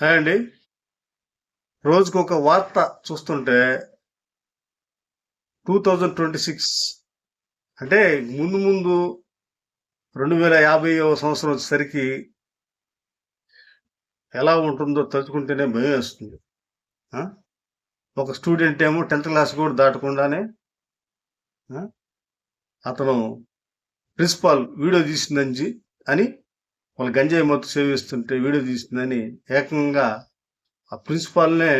Hi అండి. రోజుకొక వార్త చూస్తుంటే 2026 అంటే ముందు ముందు 2050 సంవత్సరం వచ్చేసరికి ఎలా ఉంటుందో తలుచుకుంటేనే భయం వేస్తుంది. ఆ? ఒక స్టూడెంట్ ఏమో 10th క్లాస్ కూడా దాటకుండానే ఆ, అతను ప్రిన్సిపాల్ వీడియో తీసిందని అని వాళ్ళ గంజాయి మత్తు సేవిస్తుంటే వీడియో తీసిందని ఏకంగా ఆ ప్రిన్సిపాల్నే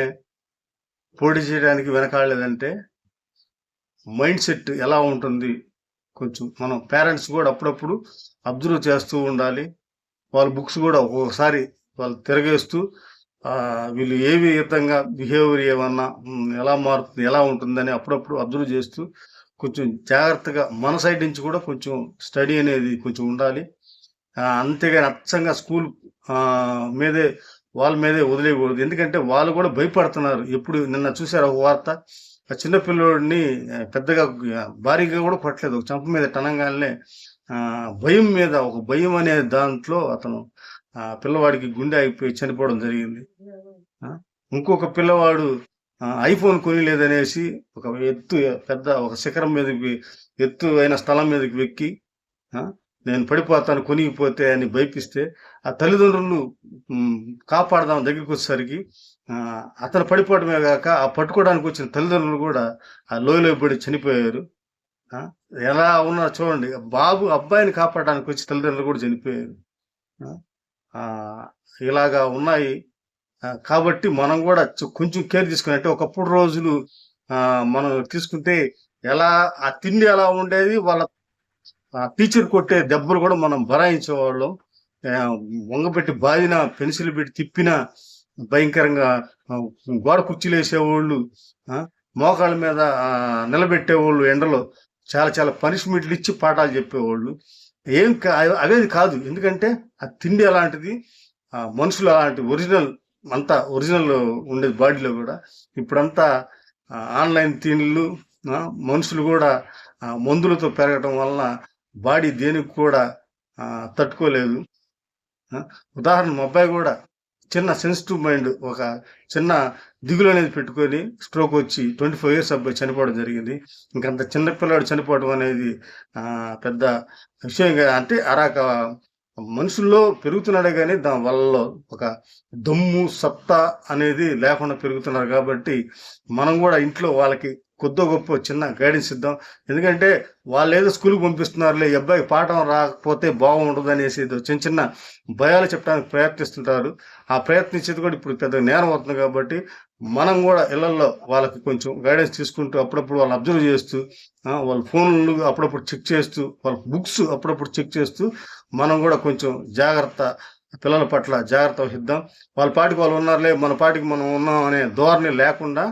పోటీ చేయడానికి వెనకాడలేదంటే మైండ్ సెట్ ఎలా ఉంటుంది. కొంచెం మనం పేరెంట్స్ కూడా అప్పుడప్పుడు అబ్జర్వ్ చేస్తూ ఉండాలి. వాళ్ళ బుక్స్ కూడా ఒక్కొక్కసారి వాళ్ళు తిరగేస్తూ వీళ్ళు ఏ విధంగా బిహేవియర్ ఏమన్నా ఎలా మారుతుంది, ఎలా ఉంటుందని అప్పుడప్పుడు అబ్జర్వ్ చేస్తూ కొంచెం జాగ్రత్తగా మన సైడ్ నుంచి కూడా కొంచెం స్టడీ అనేది కొంచెం ఉండాలి. అంతేగాని అచ్చంగా స్కూల్ మీదే వాళ్ళ మీదే వదిలేయకూడదు. ఎందుకంటే వాళ్ళు కూడా భయపడుతున్నారు. ఎప్పుడు నిన్న చూశారు ఒక వార్త, ఆ చిన్న పిల్లోడిని పెద్దగా భారీగా కూడా కొట్టలేదు, ఒక చంప మీద టనంగానే భయం మీద, ఒక భయం అనే దాంట్లో అతను పిల్లవాడికి గుండె అయిపోయి చనిపోవడం జరిగింది. ఇంకొక పిల్లవాడు ఐఫోన్ కొనిలేదనేసి ఒక పెద్ద ఒక శిఖరం మీదకి, ఎత్తు అయిన స్థలం మీదకి వెక్కి నేను పడిపోతాను కొనిగిపోతే అని భయపిస్తే ఆ తల్లిదండ్రులు కాపాడదాం దగ్గరికి వచ్చేసరికి అతను పడిపోవడమే కాక ఆ పట్టుకోవడానికి వచ్చిన తల్లిదండ్రులు కూడా ఆ లోయలో పడి చనిపోయారు. ఎలా ఉన్నారు చూడండి. అబ్బాయిని కాపాడడానికి వచ్చి తల్లిదండ్రులు కూడా చనిపోయారు. ఇలాగా ఉన్నాయి. కాబట్టి మనం కూడా కొంచెం కేర్ తీసుకుని, అంటే ఒకప్పుడు రోజులు మనం తీసుకుంటే ఎలా ఆ తిండి ఎలా ఉండేది, వాళ్ళ టీచర్ కొట్టే దెబ్బలు కూడా మనం భరాయించేవాళ్ళం. వంగపెట్టి బాదిన, పెన్సిల్ పెట్టి తిప్పిన భయంకరంగా గోడ కుర్చీలు వేసేవాళ్ళు, మోకాళ్ళ మీద నిలబెట్టేవాళ్ళు, ఎండలో చాలా చాలా పనిష్మెంట్లు ఇచ్చి పాఠాలు చెప్పేవాళ్ళు. అవేది కాదు. ఎందుకంటే ఆ తిండి అలాంటిది, మనుషులు అలాంటి ఒరిజినల్, అంతా ఒరిజినల్ ఉండేది బాడీలో కూడా. ఇప్పుడంతా ఆన్లైన్ తిండ్లు, మనుషులు కూడా మందులతో పెరగటం వలన బాడీ దేనికి కూడా తట్టుకోలేదు. ఉదాహరణ మా అబ్బాయి కూడా చిన్న సెన్సిటివ్ మైండ్, ఒక చిన్న దిగులు అనేది పెట్టుకొని స్ట్రోక్ వచ్చి 24 years అబ్బాయి చనిపోవడం జరిగింది. ఇంకంత చిన్నపిల్లాడు చనిపోవడం అనేది పెద్ద విషయం. అంటే అరాక మనుషుల్లో పెరుగుతున్నాడే కానీ దాని వల్ల ఒక దమ్ము సత్తా అనేది లేకుండా పెరుగుతున్నారు. కాబట్టి మనం కూడా ఇంట్లో వాళ్ళకి కొద్దో గొప్ప చిన్న గైడెన్స్ ఇద్దాం. ఎందుకంటే వాళ్ళు ఏదో స్కూల్కి పంపిస్తున్నారులే, ఈ అబ్బాయికి పాఠం రాకపోతే బాగుండదు అనేసి చిన్న చిన్న భయాలు చెప్పడానికి ప్రయత్నిస్తుంటారు. ఆ ప్రయత్నించేది కూడా ఇప్పుడు పెద్ద నేరం అవుతుంది. కాబట్టి మనం కూడా ఇళ్లలో వాళ్ళకి కొంచెం గైడెన్స్ తీసుకుంటూ, అప్పుడప్పుడు వాళ్ళని అబ్జర్వ్ చేస్తూ, వాళ్ళ ఫోన్లు అప్పుడప్పుడు చెక్ చేస్తూ, వాళ్ళ బుక్స్ అప్పుడప్పుడు చెక్ చేస్తూ మనం కూడా కొంచెం జాగ్రత్త, పిల్లల పట్ల జాగ్రత్త వహిద్దాం. వాళ్ళ పాటికి వాళ్ళు ఉన్నారులే, మన పాటికి మనం ఉన్నాం అనే ధోరణి లేకుండా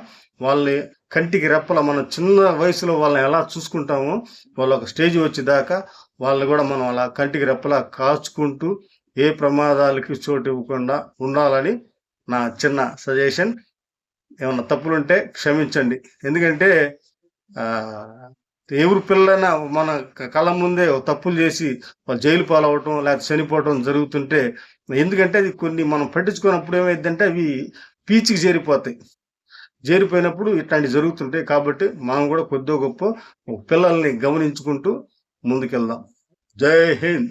వాళ్ళని కంటికి రెప్పల, మనం చిన్న వయసులో వాళ్ళని ఎలా చూసుకుంటామో వాళ్ళు ఒక స్టేజ్ వచ్చేదాకా వాళ్ళని కూడా మనం అలా కంటికి రెప్పలా కాచుకుంటూ ఏ ప్రమాదాలకి చోటు ఇవ్వకుండా ఉండాలని నా చిన్న సజెషన్. ఏమన్నా తప్పులుంటే క్షమించండి. ఎందుకంటే ఎవరి పిల్లలైనా మన కళ్ళ ముందే తప్పులు చేసి వాళ్ళు జైలు పాలవటం లేకపోతే చనిపోవటం జరుగుతుంటే, ఎందుకంటే అది కొన్ని మనం పట్టించుకున్నప్పుడు ఏమైందంటే అవి పీచికి చేరిపోయినప్పుడు ఇట్లాంటివి జరుగుతుంటాయి. కాబట్టి మనం కూడా కొద్దో గొప్ప పిల్లల్ని గమనించుకుంటూ ముందుకెళ్దాం. జై హింద్.